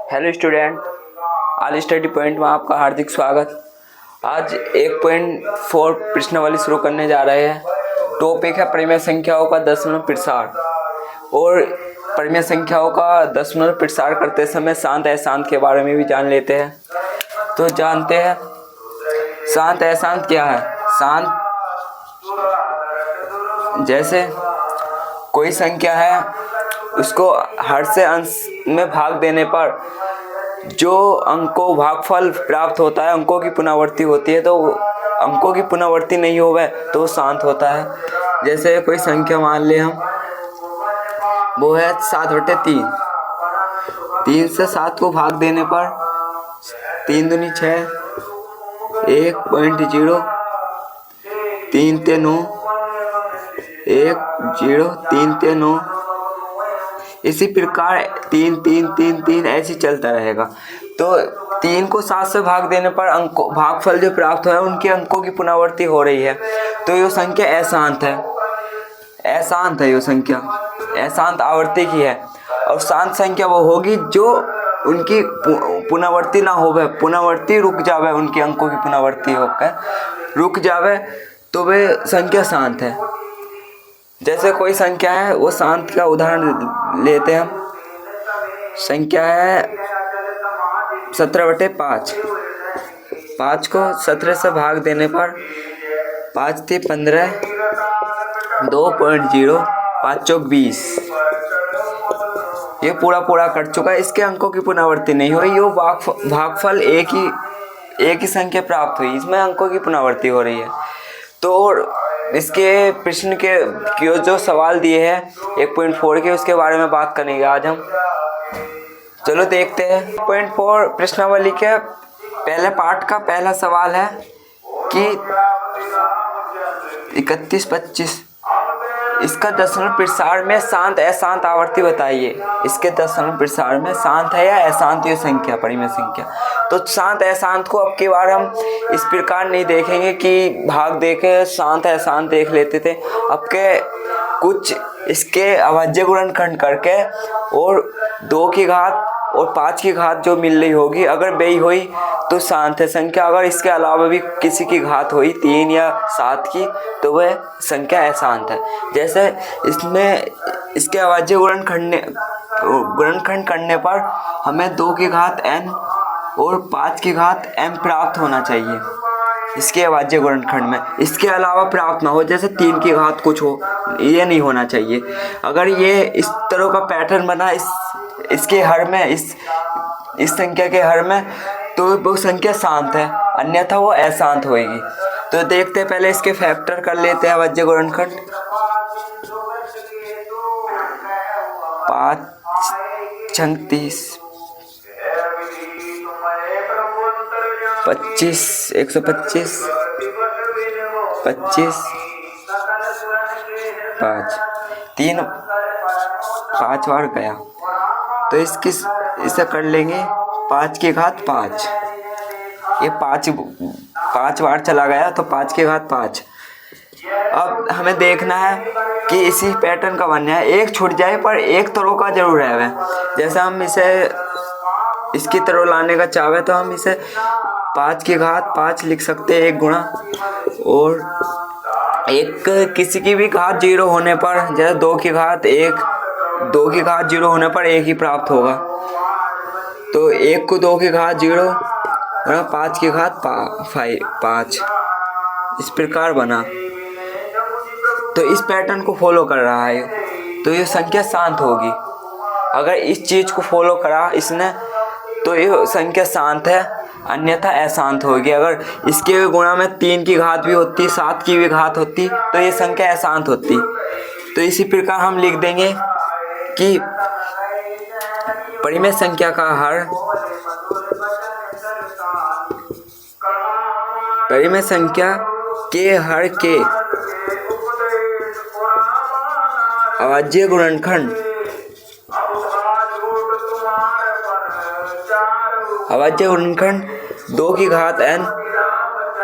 Hello student, all study point में आपका हार्दिक स्वागत। आज 1.4 प्रश्नावली शुरू करने जा रहे हैं। टॉपिक है परिमेय संख्याओं का दशमलव प्रसार। और परिमेय संख्याओं का दशमलव प्रसार करते समय शांत अशांत के बारे में भी जान लेते हैं। तो जानते हैं शांत अशांत क्या है। शांत जैसे कोई संख्या है, उसको हर से अंश में भाग देने पर जो अंकों भागफल प्राप्त होता है, अंकों की पुनरावृत्ति होती है, तो अंकों की पुनरावृत्ति नहीं होवे तो वो शांत होता है। जैसे कोई संख्या मान ले हम, वो है 7/3। 3 से 7 को भाग देने पर 3 दूनी 6, 1.0, 3 ते 9, 1 0 3 ते 9। इसी प्रकार 3 3 3 3 ऐसे चलता रहेगा। तो 3 को 7 से भाग देने पर अंकों भागफल जो प्राप्त हुआ है, उनके अंकों की पुनरावृत्ति हो रही है। तो ये संख्या अशांत है। अशांत है ये संख्या, अशांत आवर्ती की है। और शांत संख्या वो होगी जो उनकी पुनरावृत्ति ना होवे, पुनरावृत्ति रुक जावे, उनके अंकों की पुनरावृत्ति होकर रुक जावे, तो वे संख्या शांत है। जैसे कोई संख्या है, वो शांत का उदाहरण लेते हैं हम। संख्या है 17/5। 5 को 17 से भाग देने पर 5 × 15, 2.0, 5 × 20। ये पूरा कट चुका है। इसके अंकों की पुनरावृत्ति नहीं हुई। ये भागफल एक ही संख्या प्राप्त हुई, इसमें अंकों की पुनरावृत्ति हो रही है। तो इसके प्रश्न के जो सवाल दिए हैं 1.4 के, उसके बारे में बात करेंगे आज हम। चलो देखते हैं। 1.4 प्रश्नावली के पहले पार्ट का पहला सवाल है कि 31-25 इसका दशमलव प्रसार में शांत अशांत आवर्ती बताइए। इसके दशमलव प्रसार में शांत है या अशांत ये संख्या, परिमेय संख्या। तो शांत अशांत को अब की बार हम इस प्रकार नहीं देखेंगे कि भाग देके शांत अशांत देख लेते थे। अब के कुछ इसके अभाज्य गुणनखंड करके और 2 की घात और 5 की घात जो मिल रही होगी, अगर बेई हुई तो शांत है संख्या। अगर इसके अलावा भी किसी की घात हुई 3 या 7 की, तो वह संख्या अशांत है। जैसे इसमें इसके अभाज्य गुणनखंड करने पर हमें 2 की घात n और 5 की घात m प्राप्त होना चाहिए इसके अभाज्य गुणनखंड में। इसके अलावा प्राप्त ना हो, जैसे 3 की घात कुछ हो, ये नहीं होना चाहिए। अगर ये इस तरह का पैटर्न बना इसके हर में, इस संख्या के हर में, तो वो संख्या शांत है, अन्यथा वो अशांत होएगी। तो देखते हैं, पहले इसके फैक्टर कर लेते हैं अभाज्य गुणनखंड। 5 × 30, 25, 125, 25, 5, 3 5 बार गया, तो इसे कर लेंगे 5 की घात 5। ये 5 बार चला गया, तो 5 की घात 5। अब हमें देखना है कि इसी पैटर्न का बनना है। एक छूट जाए पर एक तरह का जरूर है। जैसे हम इसे इसकी तरह लाने का चाहे तो हम इसे 5 की घात 5 लिख सकते हैं, एक गुणा। और एक किसी की भी घात 0 होने पर, जैसे 2 की घात 0 होने पर 1 ही प्राप्त होगा। तो 1 को 2 की घात 0 और 5 की घात 5, इस प्रकार बना। तो इस पैटर्न को फॉलो कर रहा है, तो ये संख्या शांत होगी। अगर इस चीज को फॉलो करा इसने, तो ये संख्या शांत है, अन्यथा अशांत होगी। अगर इसके गुणा में 3 की घात भी होती, 7 की भी घात होती, तो ये संख्या अशांत होती। तो इसी प्रकार हम लिख देंगे कि परिमेय संख्या का हर, परिमेय संख्या के हर के अभाज्य गुणनखंड, अभाज्य गुणनखंड 2 की घात n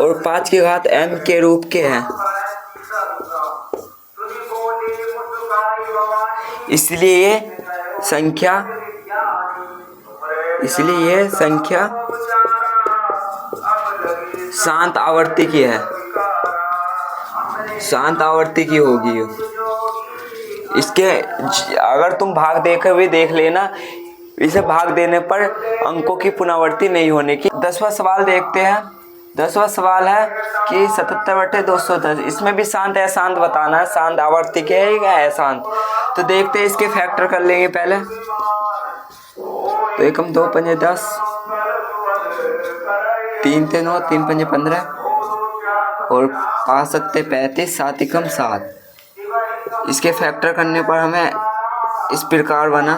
और 5 की घात m के रूप के हैं। इसलिए ये संख्या इसलिए यह संख्या शांत आवर्ती की है, शांत आवर्ती की होगी। इसके अगर तुम भाग देखे हुए देख लेना, इसे भाग देने पर अंकों की पुनरावृत्ति नहीं होने की। 10वां सवाल देखते हैं। 10वां सवाल है कि 77/210, इसमें भी शांत अशांत बताना है, शांत आवर्ती के है या अशांत। तो देखते हैं, इसके फैक्टर कर लेंगे पहले। तो 1 × 2 = 5 × 10, 3 × 9 = 3 × 5 = 15 और 5 × 7 = 35, 7 × 7। इसके फैक्टर करने पर हमें इस प्रकार बना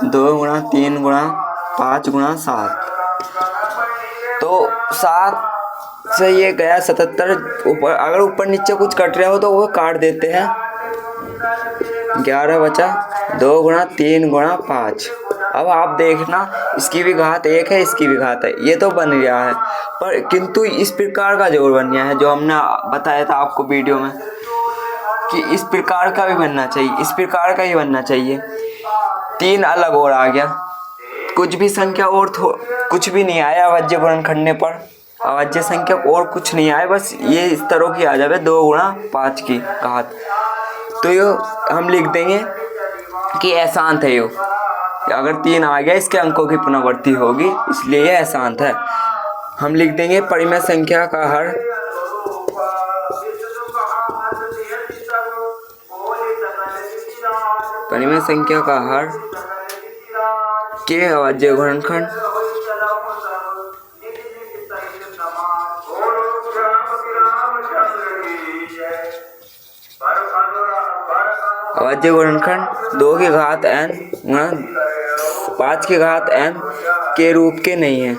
2 × 3 × 5 × 7। तो 7 से ये गया 77। ऊपर अगर ऊपर नीचे कुछ कट रहा हो तो वो काट देते हैं। 11 बचा, 2 × 3 × 5। अब आप देखना, इसकी भी घात 1 है, इसकी भी घात है, ये तो बन गया है, पर किंतु इस प्रकार का जोड़ बन गया है जो हमने बताया था आपको वीडियो में कि इस प्रकार का भी बनना चाहिए, इस प्रकार का ही बनना चाहिए। 3 अलग और आ गया, कुछ भी संख्या और कुछ भी नहीं आया अभाज्य गुणनखंड पर, अभाज्य संख्या और कुछ नहीं आया, बस ये इस तरह की आ जाए 2 × 5 की घात। तो यो हम लिख देंगे कि अशांत है। यो अगर 3 आ गया, इसके अंकों की पुनरावृत्ति होगी, इसलिए ये अशांत है। हम लिख देंगे परिमेय संख्या का हर परिमेय संख्या का हर के अभाज्य गुणनखंड अभाज्य गुणनखंड 2 की घात n × 5 की घात n के रूप के नहीं है।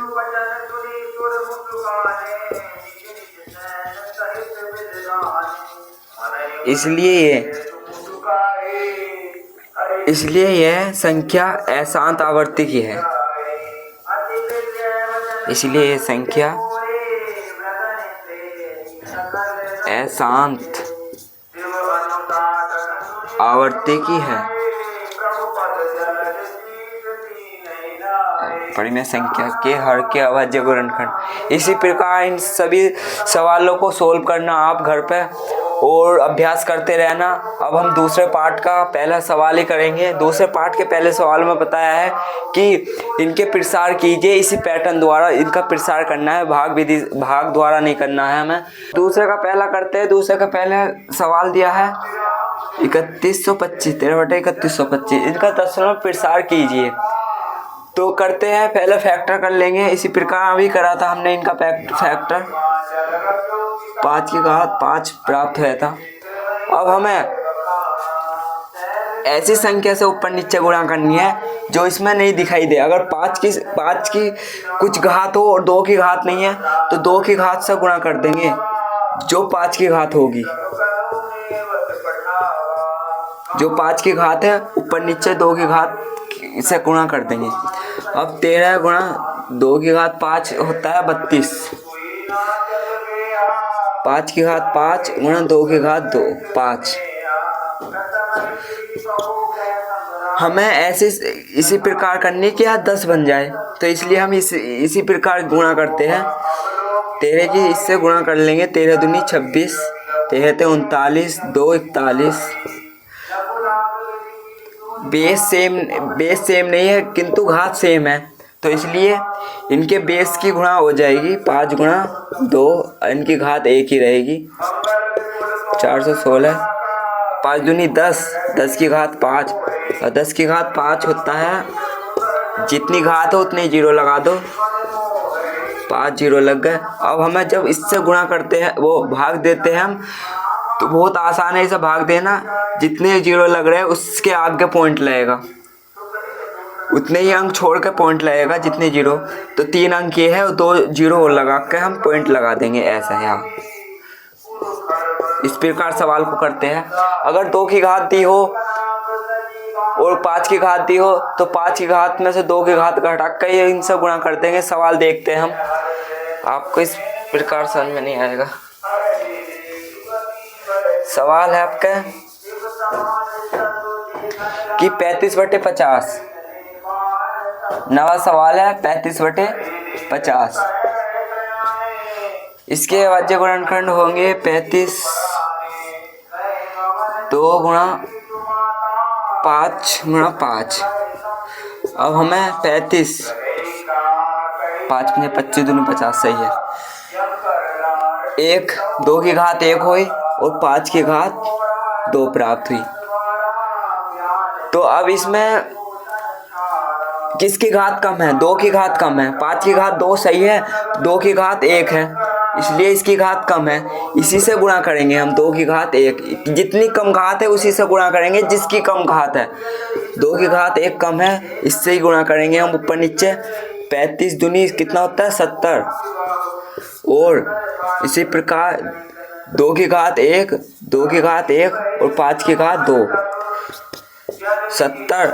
इसलिए यह संख्या अशांत आवर्ती की है। इसलिए यह संख्या अशांत आवर्ती की है। परिमेय संख्या के हर के अभाज्य गुणनखंड। इसी प्रकार इन सभी सवालों को सोल्व करना आप घर पे और अभ्यास करते रहना। अब हम दूसरे पार्ट का पहला सवाल ही करेंगे। दूसरे पार्ट के पहले सवाल में बताया है कि इनके प्रसार कीजिए, इसी पैटर्न द्वारा इनका प्रसार करना है, भाग द्वारा नहीं करना है हमें। दूसरे का पहला करते हैं। दूसरे का पहले सवाल दिया है 3125, 13/3125, इनका दशमलव प्रसार कीजिए। तो करते हैं, पहले फैक्टर कर लेंगे। इसी प्रकार अभी करा था हमने इनका फैक्टर, 5 की घात 5 प्राप्त हुआ था। अब हमें ऐसी संख्या से ऊपर नीचे गुणा करनी है जो इसमें नहीं दिखाई दे। अगर 5 की कुछ घात हो और 2 की घात नहीं है तो 2 की घात से गुणा कर देंगे जो 5 की घात होगी। जो 5 की घात है ऊपर नीचे 2 की घात से गुणा कर देंगे। अब 13 × 2 की घात 5 होता है 32। 5 की घात 5 × 2 की घात 2, 5। हमें ऐसे इसी प्रकार करनी कि यहाँ 10 बन जाए, तो इसलिए हम इसी प्रकार गुणा करते हैं। 13 की इससे गुणा कर लेंगे, 13 दूनी 26, 13 ते 39, 2 41। बेस सेम नहीं है किंतु घात सेम है, तो इसलिए इनके बेस की गुणा हो जाएगी। 5 × 2, इनकी घात 1 ही रहेगी, 416। 5 दूनी 10, 10 की घात 5, और 10 की घात 5 होता है, जितनी घात हो उतनी जीरो लगा दो, 5 जीरो लग गए। अब हमें जब इससे गुणा करते हैं, वो भाग देते हैं हम, तो बहुत आसान है इसे भाग देना। जितने जीरो लग रहे हैं उसके आगे पॉइंट लगेगा, उतने ही अंक छोड़ के पॉइंट लगेगा जितने जीरो। तो 3 अंक ये है और 2 जीरो और लगा के हम पॉइंट लगा देंगे, ऐसा है। यहाँ इस प्रकार सवाल को करते हैं। अगर 2 की घात दी हो और 5 की घात दी हो तो 5 की घात में से 2 की घात घटा के इनसे गुणा कर देंगे। सवाल देखते हैं हम, आपको इस प्रकार समझ में नहीं आएगा। सवाल है आपका कि 35/50 नवा सवाल है 35/50। इसके अभाज्य गुणनखंड होंगे 35 2 गुणा 5 गुणा 5। अब हमें 35 5 में 25 दूनी 50 सही है। 1 2 की घात 1 हुई और 5 की घात 2 प्राप्त हुई। तो अब इसमें किसकी घात कम है? 2 की घात कम है। 5 की घात 2 सही है, 2 की घात 1 है, इसलिए इसकी घात कम है। इसी से गुणा करेंगे हम 2 की घात 1। जितनी कम घात है उसी से गुणा करेंगे जिसकी कम घात है। 2 की घात 1 कम है, इससे ही गुणा करेंगे हम ऊपर नीचे। 35 दूनी कितना होता है? 70। और इसी प्रकार 2 की घात 1 2 की घात 1 और 5 की घात 2 70।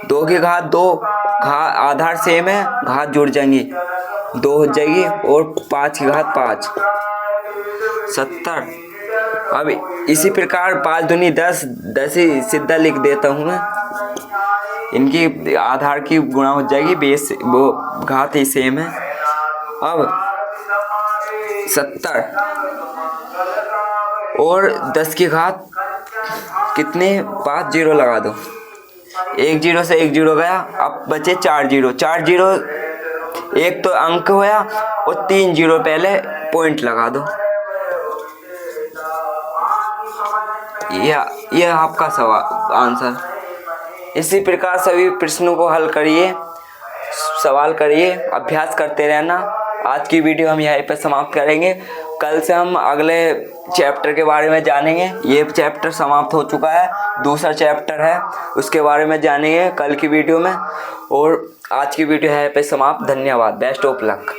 2 की घात 2 आधार सेम है, घात जुड़ जाएंगी 2 हो जाएगी और 5 की घात 5 70। अब इसी प्रकार 5 दूनी 10 10 ही सीधा लिख देता हूँ मैं। इनकी आधार की गुणा हो जाएगी, बेस वो घात ही सेम है। अब 70 और 10 की घात कितने? 5 जीरो लगा दो। 1 जीरो से 1 जीरो गया, अब बचे 4 जीरो। 4 जीरो एक तो अंक होया और 3 जीरो पहले पॉइंट लगा दो। यह आपका आंसर। इसी प्रकार सभी प्रश्नों को हल करिए, सवाल करिए, अभ्यास करते रहना। आज की वीडियो हम यहीं पर समाप्त करेंगे। कल से हम अगले चैप्टर के बारे में जानेंगे। ये चैप्टर समाप्त हो चुका है, दूसरा चैप्टर है, उसके बारे में जानेंगे कल की वीडियो में। और आज की वीडियो है पे समाप्त। धन्यवाद। Best of luck.